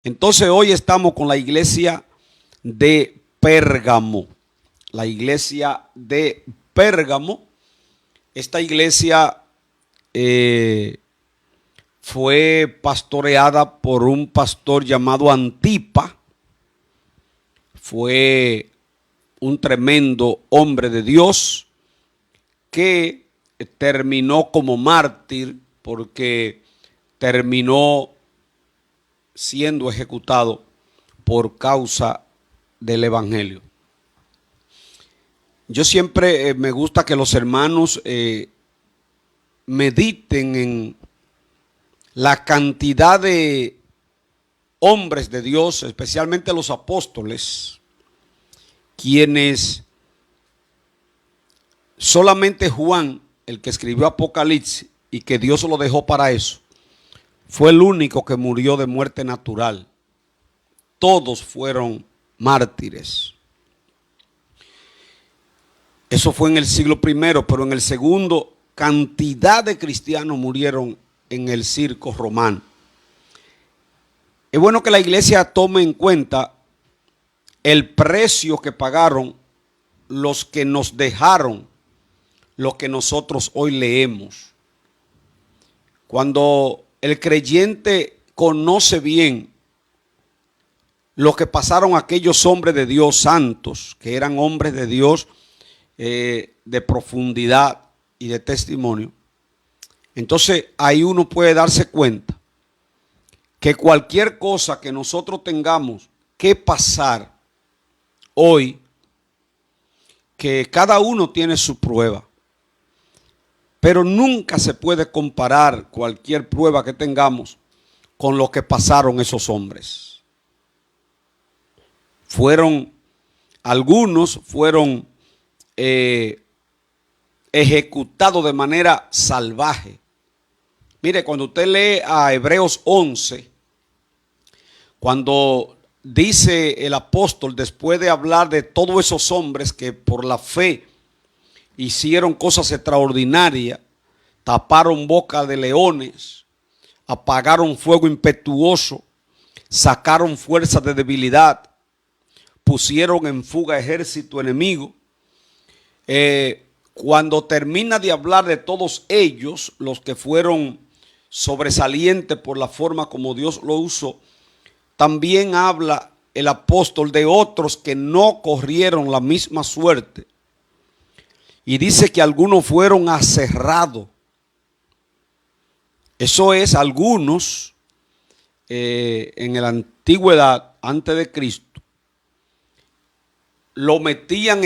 Entonces hoy estamos con la iglesia de Pérgamo. La iglesia de Pérgamo. Esta iglesia fue pastoreada por un pastor llamado Antipa. Fue un tremendo hombre de Dios que terminó como mártir porque terminó siendo ejecutado por causa del evangelio. Yo siempre me gusta que los hermanos mediten en la cantidad de hombres de Dios, especialmente los apóstoles, quienes solamente Juan, el que escribió Apocalipsis y que Dios lo dejó para eso, fue el único que murió de muerte natural. Todos fueron mártires. Eso fue en el siglo I, pero en el segundo, cantidad de cristianos murieron en el circo romano. Es bueno que la iglesia tome en cuenta el precio que pagaron los que nos dejaron lo que nosotros hoy leemos. Cuando el creyente conoce bien lo que pasaron aquellos hombres de Dios santos, que eran hombres de Dios de profundidad y de testimonio, entonces ahí uno puede darse cuenta que cualquier cosa que nosotros tengamos que pasar hoy, que cada uno tiene su prueba, pero nunca se puede comparar cualquier prueba que tengamos con lo que pasaron esos hombres. Algunos fueron ejecutados de manera salvaje. Mire, cuando usted lee a Hebreos 11, cuando dice el apóstol, después de hablar de todos esos hombres que por la fe hicieron cosas extraordinarias, taparon boca de leones, apagaron fuego impetuoso, sacaron fuerzas de debilidad, pusieron en fuga ejército enemigo. Cuando termina de hablar de todos ellos, los que fueron sobresalientes por la forma como Dios lo usó, también habla el apóstol de otros que no corrieron la misma suerte. Y dice que algunos fueron aserrados. Eso es, algunos en la antigüedad, antes de Cristo, lo metían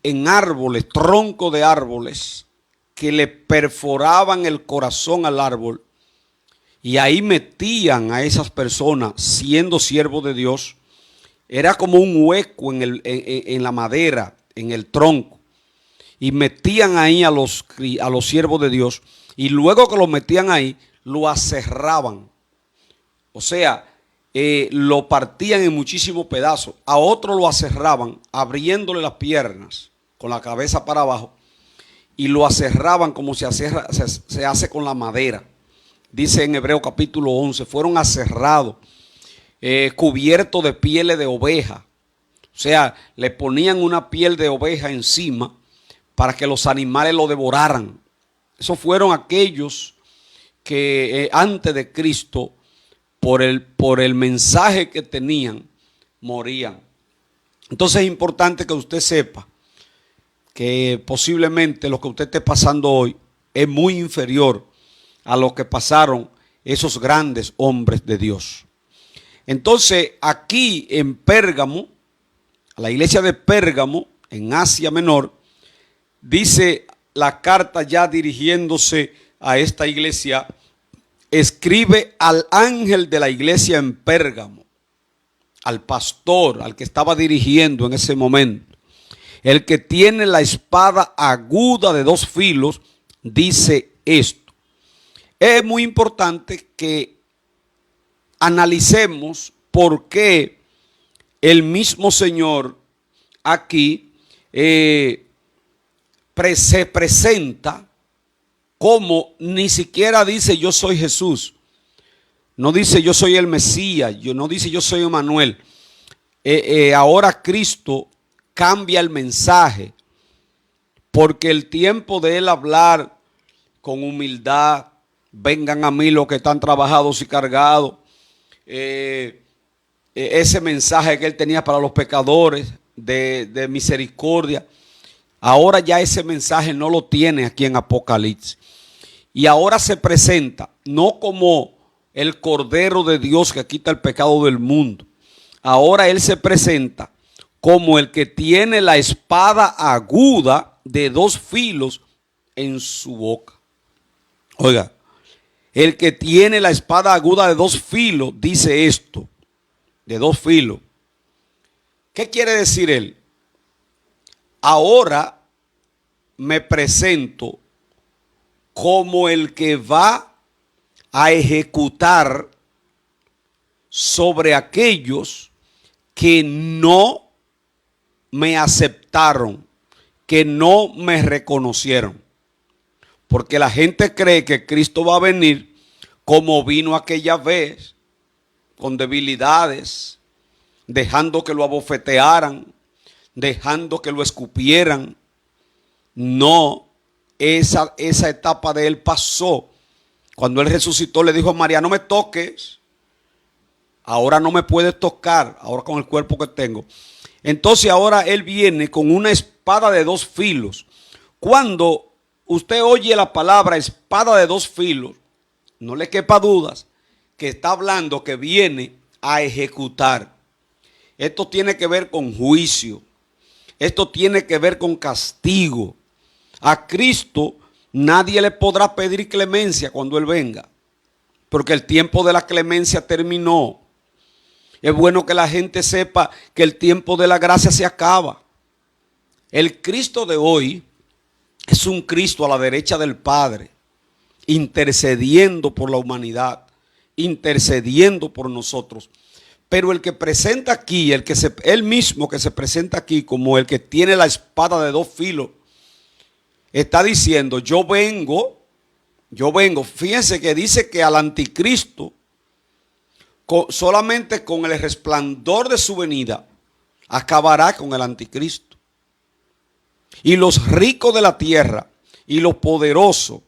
en árboles, troncos de árboles, que le perforaban el corazón al árbol. Y ahí metían a esas personas, siendo siervos de Dios. Era como un hueco en la madera, en el tronco. Y metían ahí a los siervos de Dios. Y luego que lo metían ahí, lo aserraban. O sea, lo partían en muchísimos pedazos. A otro lo aserraban, abriéndole las piernas con la cabeza para abajo. Y lo aserraban como se hace con la madera. Dice en Hebreo capítulo 11, fueron aserrados, cubiertos de pieles de oveja. O sea, le ponían una piel de oveja encima para que los animales lo devoraran. Esos fueron aquellos que antes de Cristo, por el mensaje que tenían, morían. Entonces es importante que usted sepa que posiblemente lo que usted esté pasando hoy es muy inferior a lo que pasaron esos grandes hombres de Dios. Entonces aquí en Pérgamo, a la iglesia de Pérgamo, en Asia Menor, dice la carta ya dirigiéndose a esta iglesia: escribe al ángel de la iglesia en Pérgamo, al pastor, al que estaba dirigiendo en ese momento, el que tiene la espada aguda de 2 filos, dice esto. Es muy importante que analicemos por qué el mismo Señor aquí se presenta como ni siquiera dice yo soy Jesús. No dice yo soy el Mesías, no dice yo soy Emmanuel. Ahora Cristo cambia el mensaje, porque el tiempo de él hablar con humildad, vengan a mí los que están trabajados y cargados, ese mensaje que él tenía para los pecadores de misericordia, ahora ya ese mensaje no lo tiene aquí en Apocalipsis. Y ahora se presenta no como el Cordero de Dios que quita el pecado del mundo. Ahora él se presenta como el que tiene la espada aguda de 2 filos en su boca. Oiga, el que tiene la espada aguda de 2 filos dice esto, de 2 filos. ¿Qué quiere decir él? Ahora me presento como el que va a ejecutar sobre aquellos que no me aceptaron, que no me reconocieron. Porque la gente cree que Cristo va a venir como vino aquella vez, con debilidades, dejando que lo abofetearan, dejando que lo escupieran. No, esa etapa de él pasó. Cuando él resucitó le dijo a María, no me toques, ahora no me puedes tocar, ahora con el cuerpo que tengo. Entonces ahora él viene con una espada de 2 filos. Cuando usted oye la palabra espada de 2 filos, no le quepa dudas que está hablando que viene a ejecutar. Esto tiene que ver con juicio. Esto tiene que ver con castigo. A Cristo nadie le podrá pedir clemencia cuando Él venga, porque el tiempo de la clemencia terminó. Es bueno que la gente sepa que el tiempo de la gracia se acaba. El Cristo de hoy es un Cristo a la derecha del Padre, intercediendo por la humanidad, intercediendo por nosotros. Pero el que presenta aquí, él mismo que se presenta aquí como el que tiene la espada de 2 filos, está diciendo, yo vengo. Fíjense que dice que al anticristo, solamente con el resplandor de su venida, acabará con el anticristo. Y los ricos de la tierra, y los poderosos,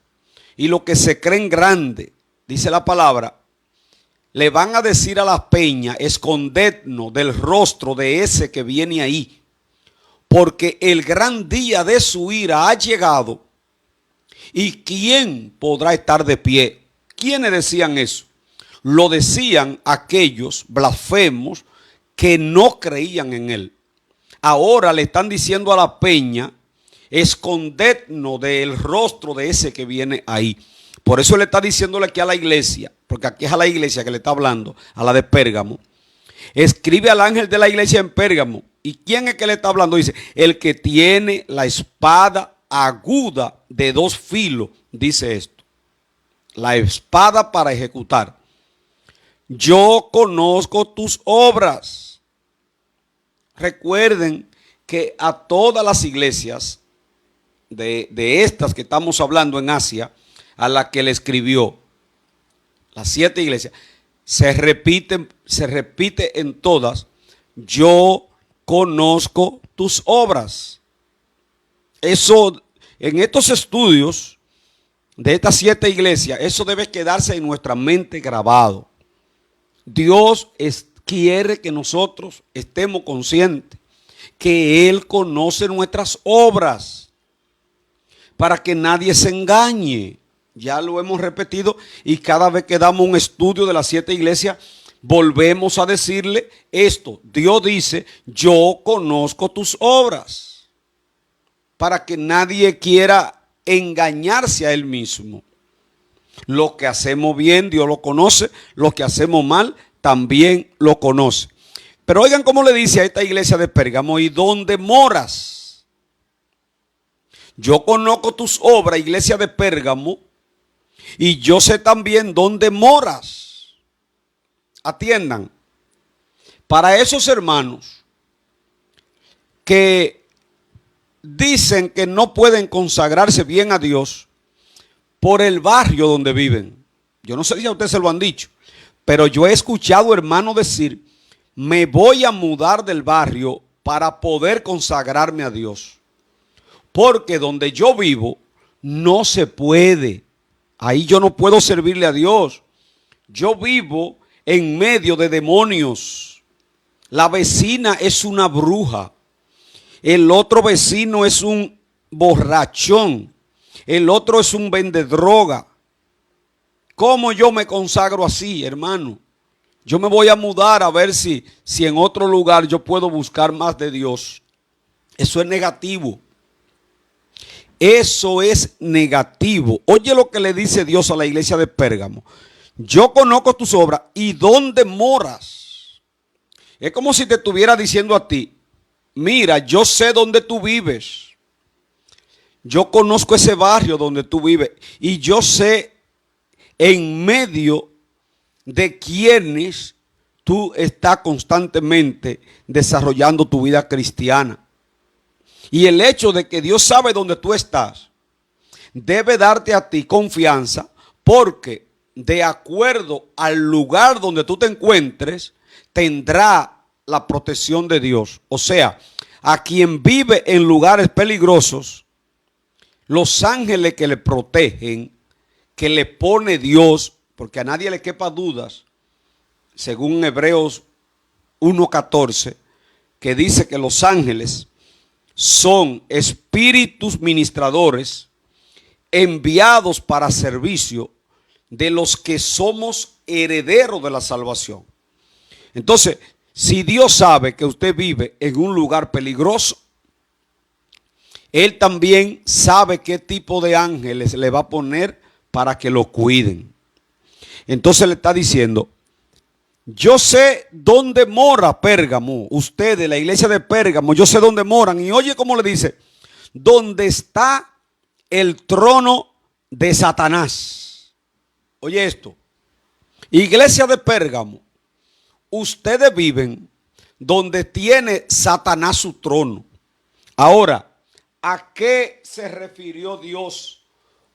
y los que se creen grandes, dice la palabra, le van a decir a la peña, escondednos del rostro de ese que viene ahí, porque el gran día de su ira ha llegado. ¿Y quién podrá estar de pie? ¿Quiénes decían eso? Lo decían aquellos blasfemos que no creían en él. Ahora le están diciendo a la peña, escondednos del rostro de ese que viene ahí. Por eso le está diciéndole aquí a la iglesia, porque aquí es a la iglesia que le está hablando, a la de Pérgamo. Escribe al ángel de la iglesia en Pérgamo. ¿Y quién es que le está hablando? Dice, el que tiene la espada aguda de 2 filos, dice esto. La espada para ejecutar. Yo conozco tus obras. Recuerden que a todas las iglesias de estas que estamos hablando en Asia, a la que le escribió, las 7 iglesias, se repite en todas, yo conozco tus obras. Eso, en estos estudios de estas 7 iglesias, eso debe quedarse en nuestra mente grabado. Dios quiere que nosotros estemos conscientes que Él conoce nuestras obras, para que nadie se engañe. Ya lo hemos repetido y cada vez que damos un estudio de las 7 iglesias, volvemos a decirle esto. Dios dice, yo conozco tus obras, para que nadie quiera engañarse a él mismo. Lo que hacemos bien, Dios lo conoce. Lo que hacemos mal, también lo conoce. Pero oigan cómo le dice a esta iglesia de Pérgamo, ¿y dónde moras? Yo conozco tus obras, iglesia de Pérgamo, y yo sé también dónde moras. Atiendan. Para esos hermanos que dicen que no pueden consagrarse bien a Dios por el barrio donde viven. Yo no sé si a ustedes se lo han dicho, Pero yo he escuchado hermanos decir, me voy a mudar del barrio para poder consagrarme a Dios. Porque donde yo vivo no se puede. Ahí yo no puedo servirle a Dios. Yo vivo en medio de demonios. La vecina es una bruja. El otro vecino es un borrachón. El otro es un vendedroga. ¿Cómo yo me consagro así, hermano? Yo me voy a mudar a ver si en otro lugar yo puedo buscar más de Dios. Eso es negativo. Eso es negativo. Oye lo que le dice Dios a la iglesia de Pérgamo. Yo conozco tus obras y dónde moras. Es como si te estuviera diciendo a ti, mira, yo sé dónde tú vives. Yo conozco ese barrio donde tú vives y yo sé en medio de quienes tú estás constantemente desarrollando tu vida cristiana. Y el hecho de que Dios sabe dónde tú estás debe darte a ti confianza, porque de acuerdo al lugar donde tú te encuentres, tendrá la protección de Dios. O sea, a quien vive en lugares peligrosos, los ángeles que le protegen, que le pone Dios, porque a nadie le quepa dudas, según Hebreos 1:14, que dice que los ángeles son espíritus ministradores enviados para servicio de los que somos herederos de la salvación. Entonces, si Dios sabe que usted vive en un lugar peligroso, Él también sabe qué tipo de ángeles le va a poner para que lo cuiden. Entonces le está diciendo, yo sé dónde mora Pérgamo, ustedes, la iglesia de Pérgamo, yo sé dónde moran. Y oye cómo le dice, donde está el trono de Satanás. Oye esto, iglesia de Pérgamo, ustedes viven donde tiene Satanás su trono. Ahora, ¿a qué se refirió Dios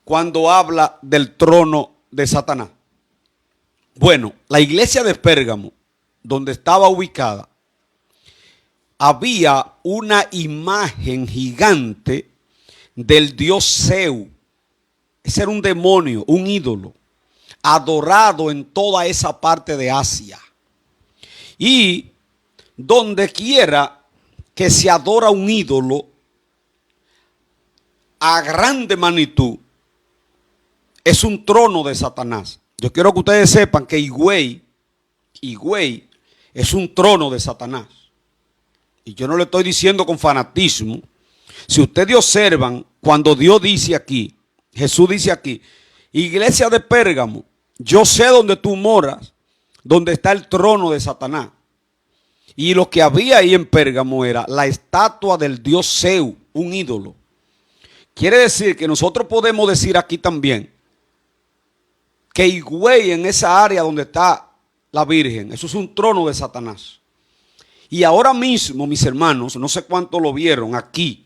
cuando habla del trono de Satanás? Bueno, la iglesia de Pérgamo, donde estaba ubicada, había una imagen gigante del dios Zeus. Ese era un demonio, un ídolo, adorado en toda esa parte de Asia. Y donde quiera que se adora un ídolo a grande magnitud, es un trono de Satanás. Yo quiero que ustedes sepan que Higüey es un trono de Satanás. Y yo no le estoy diciendo con fanatismo. Si ustedes observan, cuando Dios dice aquí, Jesús dice aquí, iglesia de Pérgamo, yo sé dónde tú moras, donde está el trono de Satanás. Y lo que había ahí en Pérgamo era la estatua del dios Zeus, un ídolo. Quiere decir que nosotros podemos decir aquí también que Higüey, en esa área donde está la Virgen, eso es un trono de Satanás. Y ahora mismo, mis hermanos, no sé cuánto lo vieron aquí,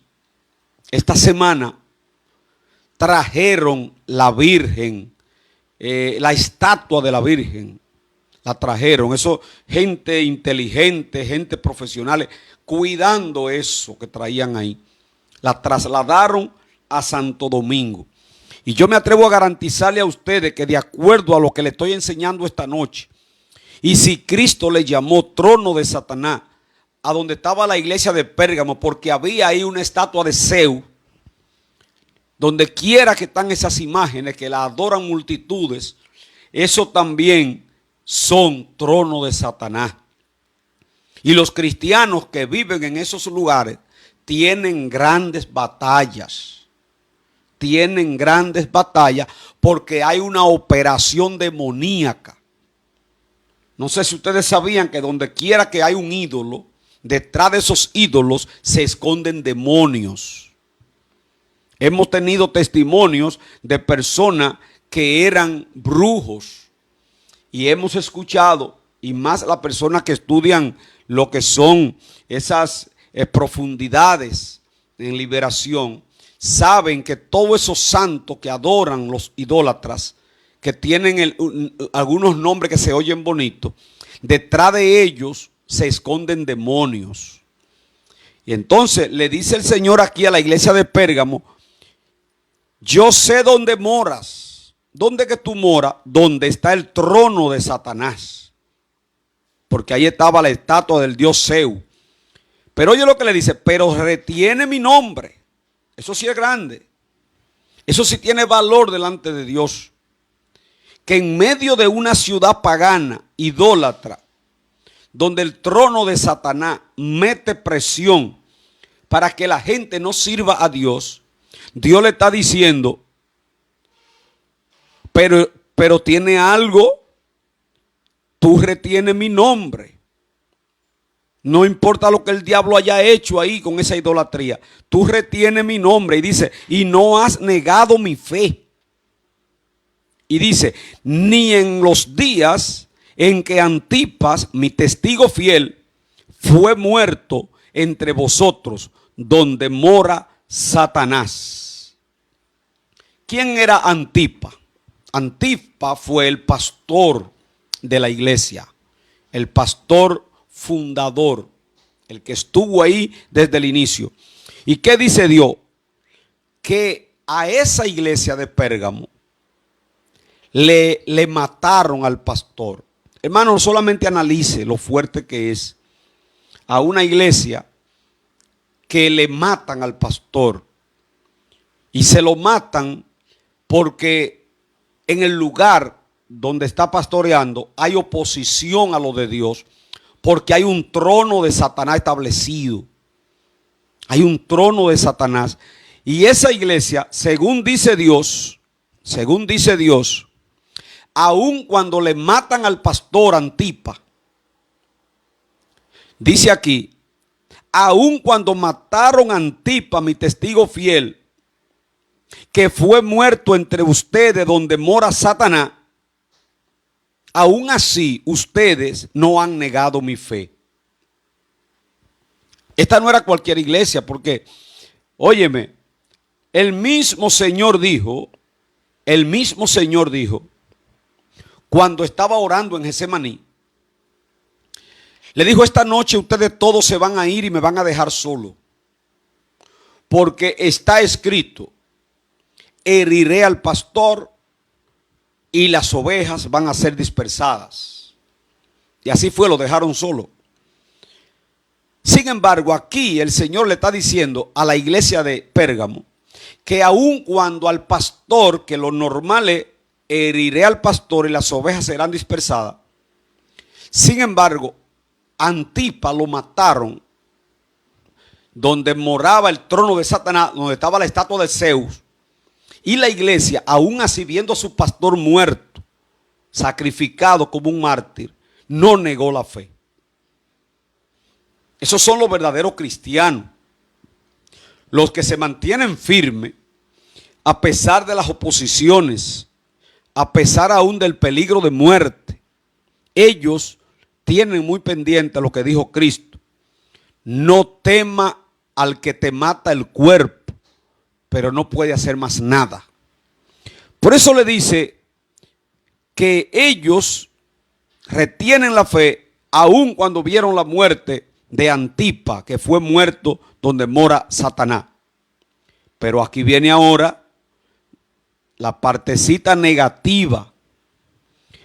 esta semana trajeron la Virgen, la estatua de la Virgen, la trajeron. Eso, gente inteligente, gente profesional, cuidando eso que traían ahí. La trasladaron a Santo Domingo. Y yo me atrevo a garantizarle a ustedes que de acuerdo a lo que le estoy enseñando esta noche, y si Cristo le llamó trono de Satanás a donde estaba la iglesia de Pérgamo, porque había ahí una estatua de Zeus, donde quiera que están esas imágenes que la adoran multitudes, eso también son tronos de Satanás. Y los cristianos que viven en esos lugares tienen grandes batallas. Tienen grandes batallas porque hay una operación demoníaca. No sé si ustedes sabían que donde quiera que hay un ídolo, detrás de esos ídolos se esconden demonios. Hemos tenido testimonios de personas que eran brujos y hemos escuchado, y más las personas que estudian lo que son esas profundidades en liberación, saben que todos esos santos que adoran los idólatras, que tienen algunos nombres que se oyen bonitos, detrás de ellos se esconden demonios. Y entonces le dice el Señor aquí a la iglesia de Pérgamo: yo sé dónde moras. ¿Dónde que tú moras? Donde está el trono de Satanás. Porque ahí estaba la estatua del dios Zeus. Pero oye lo que le dice: pero retiene mi nombre. Eso sí es grande. Eso sí tiene valor delante de Dios. Que en medio de una ciudad pagana, idólatra, donde el trono de Satanás mete presión para que la gente no sirva a Dios, Dios le está diciendo: pero tiene algo, tú retienes mi nombre. No importa lo que el diablo haya hecho ahí con esa idolatría, tú retienes mi nombre. Y dice: y no has negado mi fe. Y dice: ni en los días en que Antipas, mi testigo fiel, fue muerto entre vosotros, donde mora Satanás. ¿Quién era Antipas? Antipas fue el pastor de la iglesia, el pastor fundador, el que estuvo ahí desde el inicio. ¿Y qué dice Dios? Que a esa iglesia de Pérgamo le mataron al pastor. Hermano, solamente analice lo fuerte que es a una iglesia que le matan al pastor. Y se lo matan porque en el lugar donde está pastoreando hay oposición a lo de Dios, porque hay un trono de Satanás establecido. Hay un trono de Satanás. Y esa iglesia, según dice Dios, aun cuando le matan al pastor Antipas, dice aquí: aun cuando mataron a Antipas, mi testigo fiel, que fue muerto entre ustedes donde mora Satanás, aún así ustedes no han negado mi fe. Esta no era cualquier iglesia, porque, óyeme, el mismo Señor dijo, cuando estaba orando en Getsemaní, le dijo: esta noche ustedes todos se van a ir y me van a dejar solo, porque está escrito: heriré al pastor y las ovejas van a ser dispersadas. Y así fue, lo dejaron solo. Sin embargo, aquí el Señor le está diciendo a la iglesia de Pérgamo que aun cuando al pastor, que lo normal es heriré al pastor y las ovejas serán dispersadas, sin embargo, Antipas lo mataron donde moraba el trono de Satanás, donde estaba la estatua de Zeus. Y la iglesia, aún así viendo a su pastor muerto, sacrificado como un mártir, no negó la fe. Esos son los verdaderos cristianos, los que se mantienen firmes a pesar de las oposiciones, a pesar aún del peligro de muerte. Ellos tienen muy pendiente lo que dijo Cristo: no tema al que te mata el cuerpo, pero no puede hacer más nada. Por eso le dice que ellos retienen la fe aun cuando vieron la muerte de Antipas, que fue muerto donde mora Satanás. Pero aquí viene ahora la partecita negativa.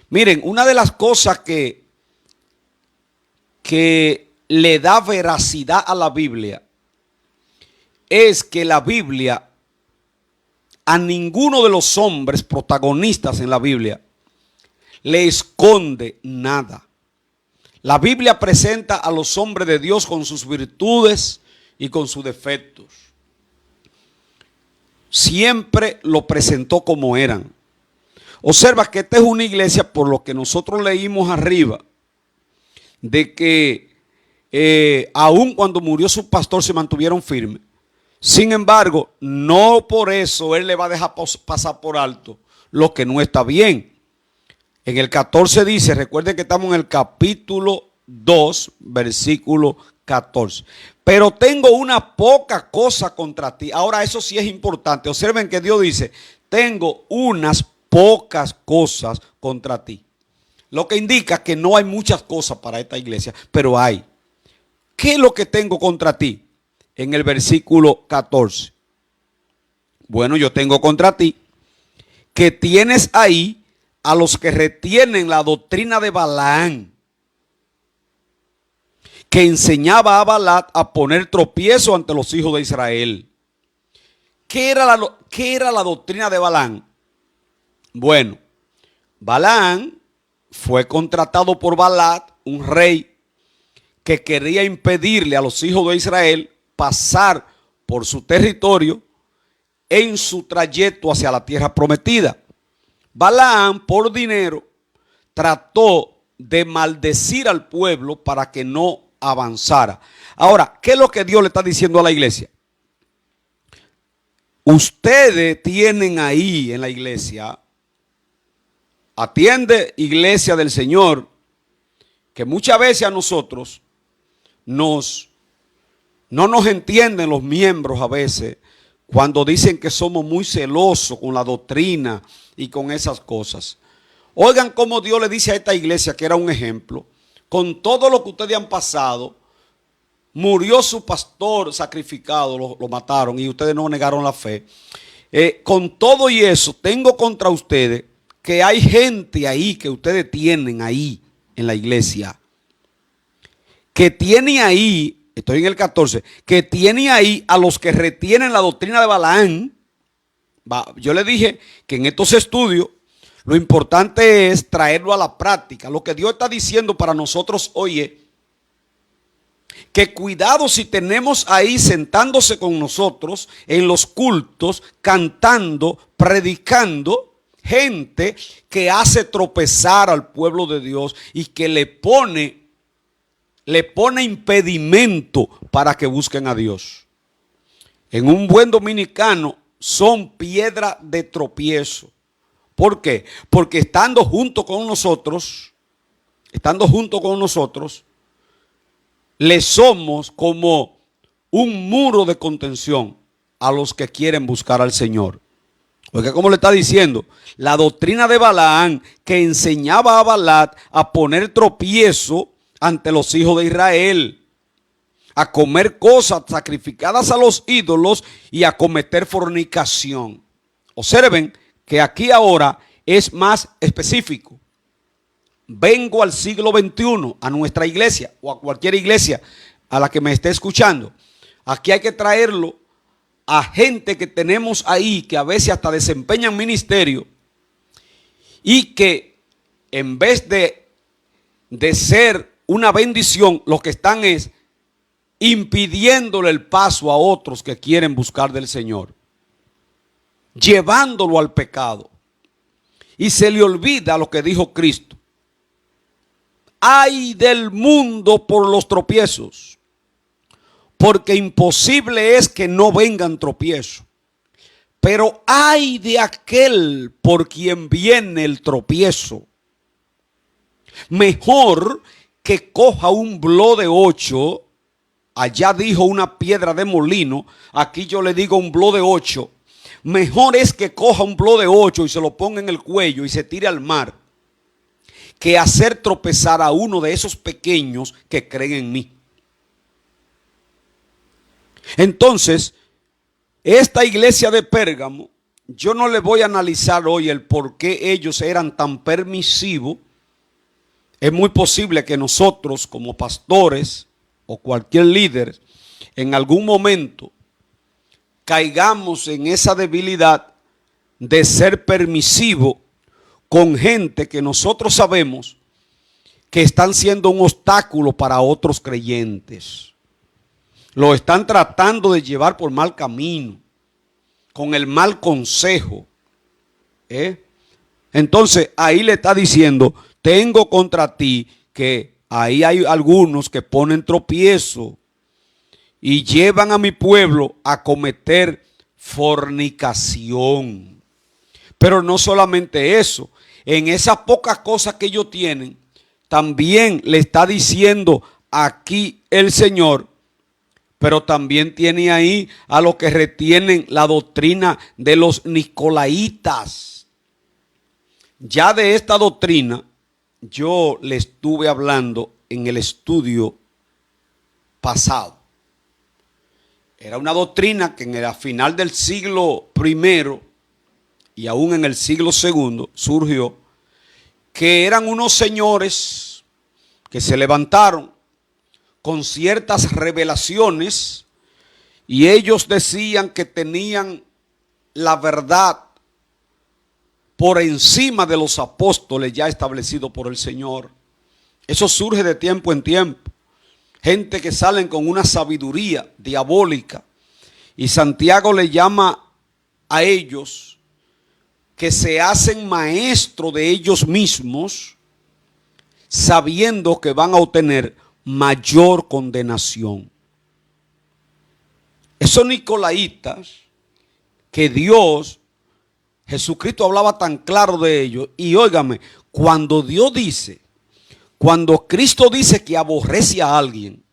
Miren, una de las cosas que le da veracidad a la Biblia es que la Biblia, a ninguno de los hombres protagonistas en la Biblia le esconde nada. La Biblia presenta a los hombres de Dios con sus virtudes y con sus defectos. Siempre lo presentó como eran. Observa que esta es una iglesia, por lo que nosotros leímos arriba, de que aun cuando murió su pastor se mantuvieron firmes. Sin embargo, no por eso él le va a dejar pasar por alto lo que no está bien. En el 14 dice, recuerden que estamos en el capítulo 2, versículo 14. Pero tengo una poca cosa contra ti. Ahora eso sí es importante. Observen que Dios dice, tengo unas pocas cosas contra ti. Lo que indica que no hay muchas cosas para esta iglesia, pero hay. ¿Qué es lo que tengo contra ti? En el versículo 14. Bueno, yo tengo contra ti que tienes ahí a los que retienen la doctrina de Balaam, que enseñaba a Balac a poner tropiezo ante los hijos de Israel. ¿Qué era la doctrina de Balaam? Bueno, Balaam fue contratado por Balac, un rey que quería impedirle a los hijos de Israel pasar por su territorio en su trayecto hacia la tierra prometida. Balaam, por dinero, trató de maldecir al pueblo para que no avanzara. Ahora, ¿qué es lo que Dios le está diciendo a la iglesia? Ustedes tienen ahí en la iglesia, atiende iglesia del Señor, que muchas veces a nosotros no nos entienden los miembros a veces cuando dicen que somos muy celosos con la doctrina y con esas cosas. Oigan cómo Dios le dice a esta iglesia, que era un ejemplo, con todo lo que ustedes han pasado, murió su pastor sacrificado, lo mataron y ustedes no negaron la fe. Con todo y eso, tengo contra ustedes que hay gente ahí que ustedes tienen ahí en la iglesia, que tiene ahí, estoy en el 14, que tiene ahí a los que retienen la doctrina de Balaam. Yo le dije que en estos estudios lo importante es traerlo a la práctica. Lo que Dios está diciendo para nosotros hoy es que cuidado si tenemos ahí sentándose con nosotros en los cultos, cantando, predicando, gente que hace tropezar al pueblo de Dios y que le pone impedimento para que busquen a Dios. En un buen dominicano son piedra de tropiezo. ¿Por qué? Porque estando junto con nosotros, le somos como un muro de contención a los que quieren buscar al Señor. Porque como le está diciendo, la doctrina de Balaam que enseñaba a Balac a poner tropiezo ante los hijos de Israel, a comer cosas sacrificadas a los ídolos y a cometer fornicación. Observen que aquí ahora es más específico. Vengo al siglo XXI, a nuestra iglesia o a cualquier iglesia a la que me esté escuchando. Aquí hay que traerlo a gente que tenemos ahí que a veces hasta desempeñan ministerio y que en vez de ser una bendición, lo que están es impidiéndole el paso a otros que quieren buscar del Señor, llevándolo al pecado. Y se le olvida lo que dijo Cristo. Ay del mundo por los tropiezos, porque imposible es que no vengan tropiezos. Pero ay de aquel por quien viene el tropiezo. Mejor que coja un blo de 8, allá dijo una piedra de molino, aquí yo le digo un blo de 8. Mejor es que coja un blo de 8 y se lo ponga en el cuello y se tire al mar, que hacer tropezar a uno de esos pequeños que creen en mí. Entonces, esta iglesia de Pérgamo, yo no le voy a analizar hoy el por qué ellos eran tan permisivos. Es muy posible que nosotros como pastores o cualquier líder en algún momento caigamos en esa debilidad de ser permisivo con gente que nosotros sabemos que están siendo un obstáculo para otros creyentes. Lo están tratando de llevar por mal camino, con el mal consejo. Entonces ahí le está diciendo, tengo contra ti que ahí hay algunos que ponen tropiezo y llevan a mi pueblo a cometer fornicación. Pero no solamente eso, en esas pocas cosas que ellos tienen, también le está diciendo aquí el Señor, pero también tiene ahí a los que retienen la doctrina de los nicolaitas. Ya de esta doctrina yo le estuve hablando en el estudio pasado. Era una doctrina que en el final del siglo I y aún en el siglo II surgió, que eran unos señores que se levantaron con ciertas revelaciones y ellos decían que tenían la verdad por encima de los apóstoles ya establecidos por el Señor. Eso surge de tiempo en tiempo. Gente que salen con una sabiduría diabólica. Y Santiago le llama a ellos que se hacen maestros de ellos mismos, sabiendo que van a obtener mayor condenación. Esos nicolaitas que Jesucristo hablaba tan claro de ellos. Y óigame, cuando Cristo dice que aborrece a alguien,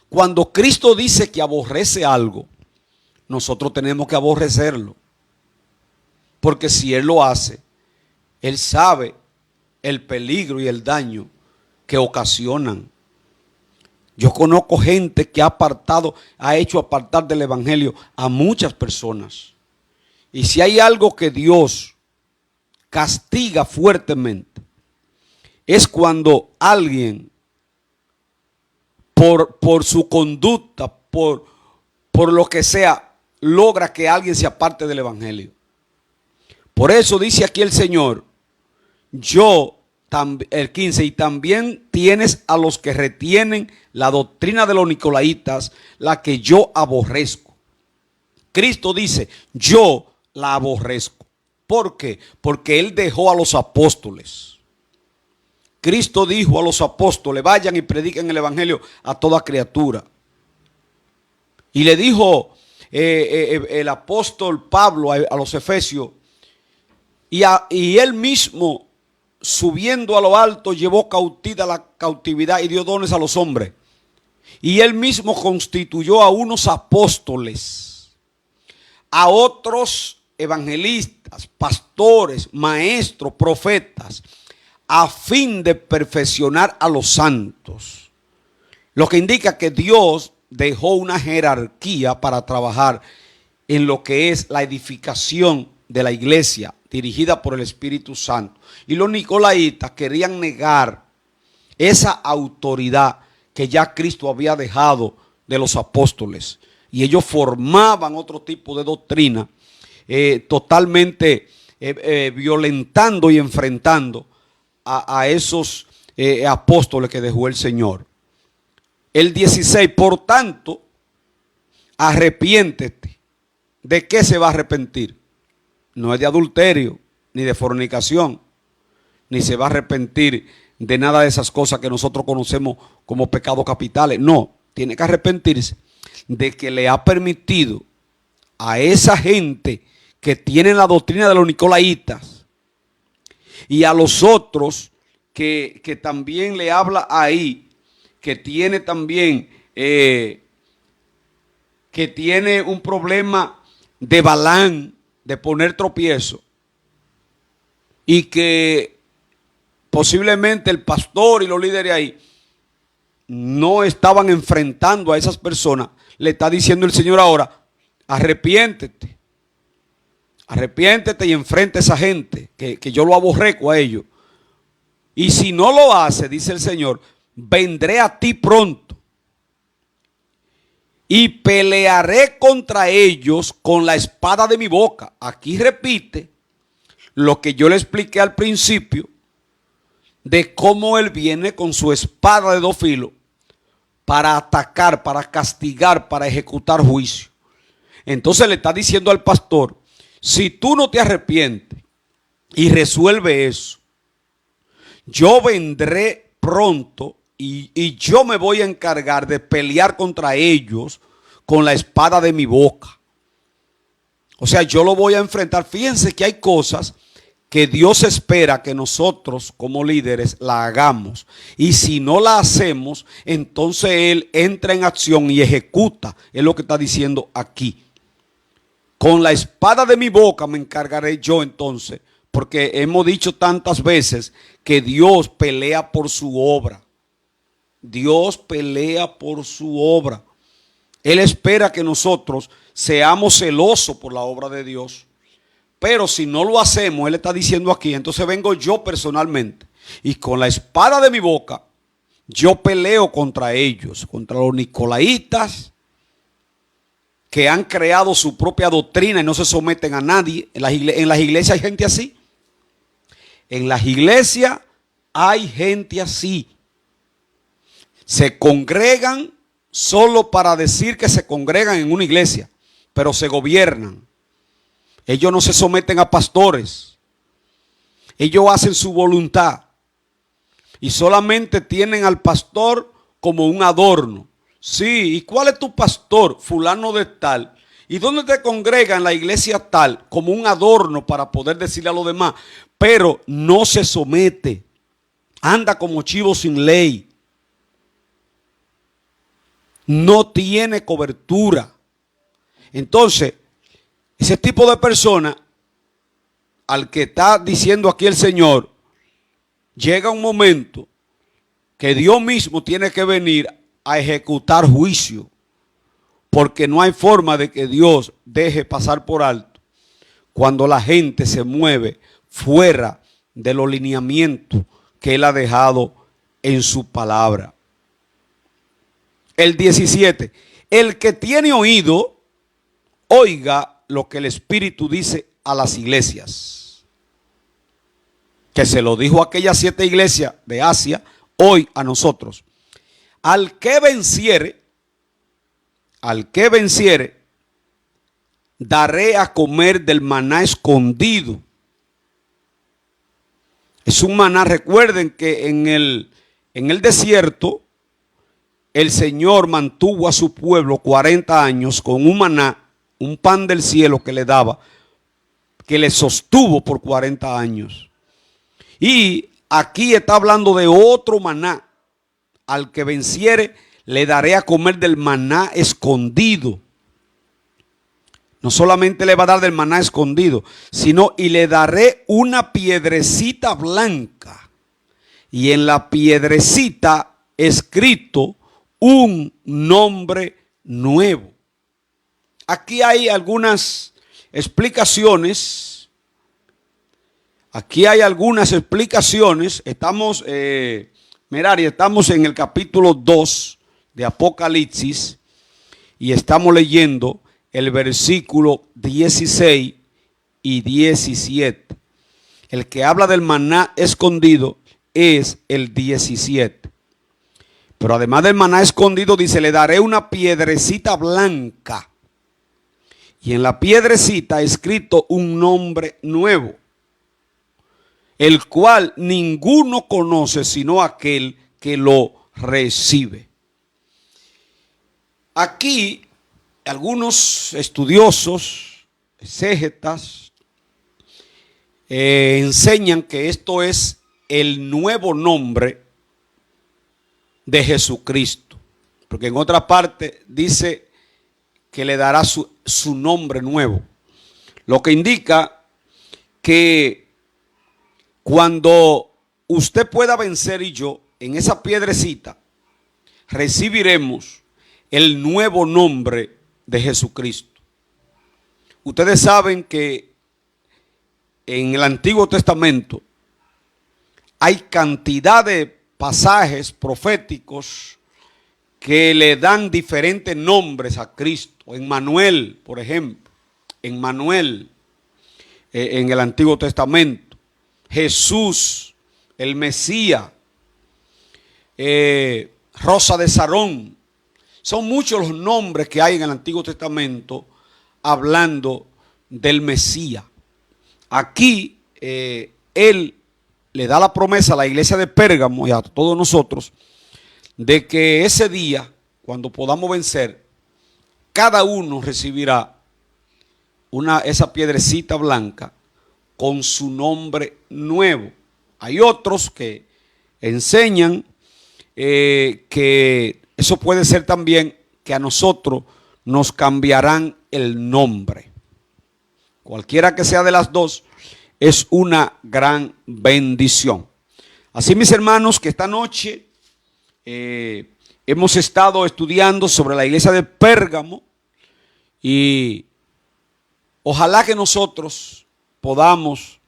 cuando Cristo dice que aborrece algo, nosotros tenemos que aborrecerlo. Porque si Él lo hace, Él sabe el peligro y el daño que ocasionan. Yo conozco gente que ha hecho apartar del evangelio a muchas personas. Y si hay algo que Dios castiga fuertemente, es cuando alguien, por su conducta, por lo que sea, logra que alguien se aparte del evangelio. Por eso dice aquí el Señor, el 15, y también tienes a los que retienen la doctrina de los nicolaitas, la que yo aborrezco. Cristo dice, yo la aborrezco. ¿Por qué? Porque Él dejó a los apóstoles. Cristo dijo a los apóstoles, vayan y prediquen el evangelio a toda criatura. Y le dijo el apóstol Pablo a los efesios, y él mismo, subiendo a lo alto, llevó cautiva la cautividad y dio dones a los hombres. Y él mismo constituyó a unos apóstoles, a otros evangelistas, pastores, maestros, profetas, a fin de perfeccionar a los santos. Lo que indica que Dios dejó una jerarquía para trabajar en lo que es la edificación de la iglesia dirigida por el Espíritu Santo. Y los nicolaitas querían negar esa autoridad que ya Cristo había dejado de los apóstoles. Y ellos formaban otro tipo de doctrina totalmente violentando y enfrentando a esos apóstoles que dejó el Señor. El 16, por tanto, arrepiéntete. ¿De qué se va a arrepentir? No es de adulterio, ni de fornicación, ni se va a arrepentir de nada de esas cosas que nosotros conocemos como pecados capitales. No, tiene que arrepentirse de que le ha permitido a esa gente que tiene la doctrina de los nicolaitas y a los otros que también le habla ahí, que tiene también, que tiene un problema de Balán, de poner tropiezo, y que posiblemente el pastor y los líderes ahí no estaban enfrentando a esas personas. Le está diciendo el Señor ahora, arrepiéntete y enfrenta a esa gente que yo lo aborrezco a ellos. Y si no lo hace, dice el Señor, vendré a ti pronto y pelearé contra ellos con la espada de mi boca. Aquí repite lo que yo le expliqué al principio de cómo Él viene con su espada de dos filos para atacar, para castigar, para ejecutar juicio. Entonces le está diciendo al pastor, si tú no te arrepientes y resuelve eso, yo vendré pronto y yo me voy a encargar de pelear contra ellos con la espada de mi boca. O sea, yo lo voy a enfrentar. Fíjense que hay cosas que Dios espera que nosotros como líderes la hagamos. Y si no la hacemos, entonces Él entra en acción y ejecuta. Es lo que está diciendo aquí. Con la espada de mi boca me encargaré yo entonces porque hemos dicho tantas veces que Dios pelea por su obra. Dios pelea por su obra. Él espera que nosotros seamos celosos por la obra de Dios. Pero si no lo hacemos, Él está diciendo aquí, entonces vengo yo personalmente y con la espada de mi boca, yo peleo contra ellos, contra los nicolaitas que han creado su propia doctrina y no se someten a nadie. En las iglesias hay gente así. En las iglesias hay gente así. Se congregan solo para decir que se congregan en una iglesia, pero se gobiernan. Ellos no se someten a pastores. Ellos hacen su voluntad. Y solamente tienen al pastor como un adorno. Sí, ¿y cuál es tu pastor? Fulano de tal. ¿Y dónde te congrega? En la iglesia tal, como un adorno para poder decirle a los demás. Pero no se somete. Anda como chivo sin ley. No tiene cobertura. Entonces, ese tipo de persona, al que está diciendo aquí el Señor, llega un momento que Dios mismo tiene que venir a ejecutar juicio, porque no hay forma de que Dios deje pasar por alto cuando la gente se mueve fuera de los lineamientos que Él ha dejado en su palabra. El 17, el que tiene oído, oiga lo que el Espíritu dice a las iglesias. Que se lo dijo a aquellas 7 iglesias de Asia, hoy a nosotros. Al que venciere, daré a comer del maná escondido. Es un maná, recuerden que en el desierto, el Señor mantuvo a su pueblo 40 años con un maná, un pan del cielo que le daba, que le sostuvo por 40 años. Y aquí está hablando de otro maná. Al que venciere, le daré a comer del maná escondido. No solamente le va a dar del maná escondido, sino y le daré una piedrecita blanca. Y en la piedrecita escrito un nombre nuevo. Aquí hay algunas explicaciones. Estamos, Merari, estamos en el capítulo 2 de Apocalipsis y estamos leyendo el versículo 16 y 17. El que habla del maná escondido es el 17. Pero además del maná escondido dice, le daré una piedrecita blanca. Y en la piedrecita escrito un nombre nuevo, el cual ninguno conoce sino aquel que lo recibe. Aquí algunos estudiosos, exégetas, enseñan que esto es el nuevo nombre de Jesucristo, porque en otra parte dice que le dará su nombre nuevo, lo que indica que cuando usted pueda vencer y yo, en esa piedrecita recibiremos el nuevo nombre de Jesucristo. Ustedes saben que en el Antiguo Testamento hay cantidad de pasajes proféticos que le dan diferentes nombres a Cristo. En Manuel, por ejemplo, en Manuel, en el Antiguo Testamento, Jesús, el Mesías, Rosa de Sarón. Son muchos los nombres que hay en el Antiguo Testamento hablando del Mesías. Aquí Él le da la promesa a la iglesia de Pérgamo y a todos nosotros de que ese día, cuando podamos vencer, cada uno recibirá esa piedrecita blanca con su nombre nuevo. Hay otros que enseñan que eso puede ser también que a nosotros nos cambiarán el nombre. Cualquiera que sea de las dos, es una gran bendición. Así, mis hermanos, que esta noche hemos estado estudiando sobre la iglesia de Pérgamo y ojalá que nosotros podamos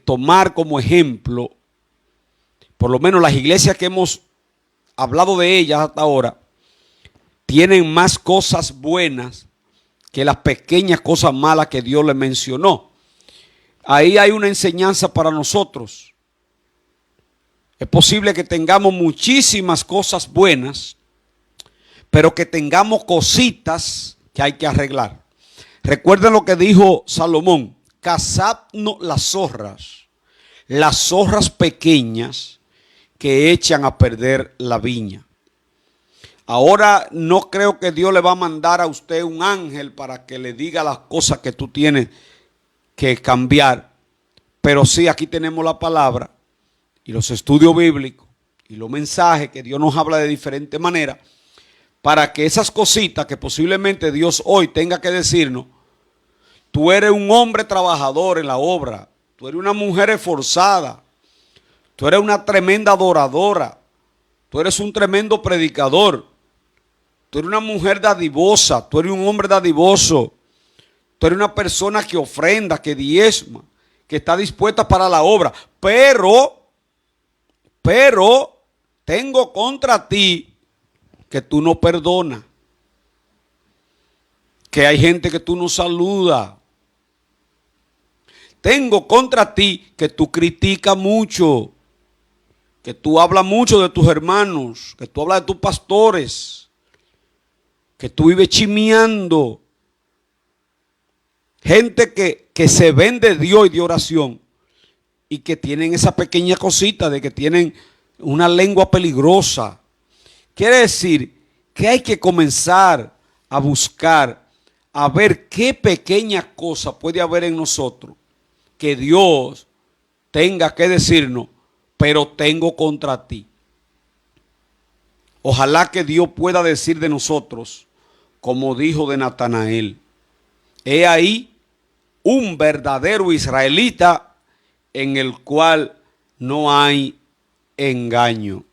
tomar como ejemplo, por lo menos las iglesias que hemos hablado de ellas hasta ahora, tienen más cosas buenas que las pequeñas cosas malas que Dios le mencionó. Ahí hay una enseñanza para nosotros. Es posible que tengamos muchísimas cosas buenas, pero que tengamos cositas que hay que arreglar. Recuerden lo que dijo Salomón: cazadnos las zorras pequeñas que echan a perder la viña. Ahora no creo que Dios le va a mandar a usted un ángel para que le diga las cosas que tú tienes que cambiar, pero sí, aquí tenemos la palabra y los estudios bíblicos y los mensajes que Dios nos habla de diferente manera, para que esas cositas que posiblemente Dios hoy tenga que decirnos: tú eres un hombre trabajador en la obra, tú eres una mujer esforzada, tú eres una tremenda adoradora, tú eres un tremendo predicador, tú eres una mujer dadivosa, tú eres un hombre dadivoso, tú eres una persona que ofrenda, que diezma, que está dispuesta para la obra, pero tengo contra ti que tú no perdonas, que hay gente que tú no saludas. Tengo contra ti que tú criticas mucho, que tú hablas mucho de tus hermanos, que tú hablas de tus pastores, que tú vives chismeando. Gente que se ven de Dios y de oración y que tienen esa pequeña cosita de que tienen una lengua peligrosa. Quiere decir que hay que comenzar a buscar, a ver qué pequeña cosa puede haber en nosotros que Dios tenga que decirnos: pero tengo contra ti. Ojalá que Dios pueda decir de nosotros, como dijo de Natanael: he ahí un verdadero israelita en el cual no hay engaño.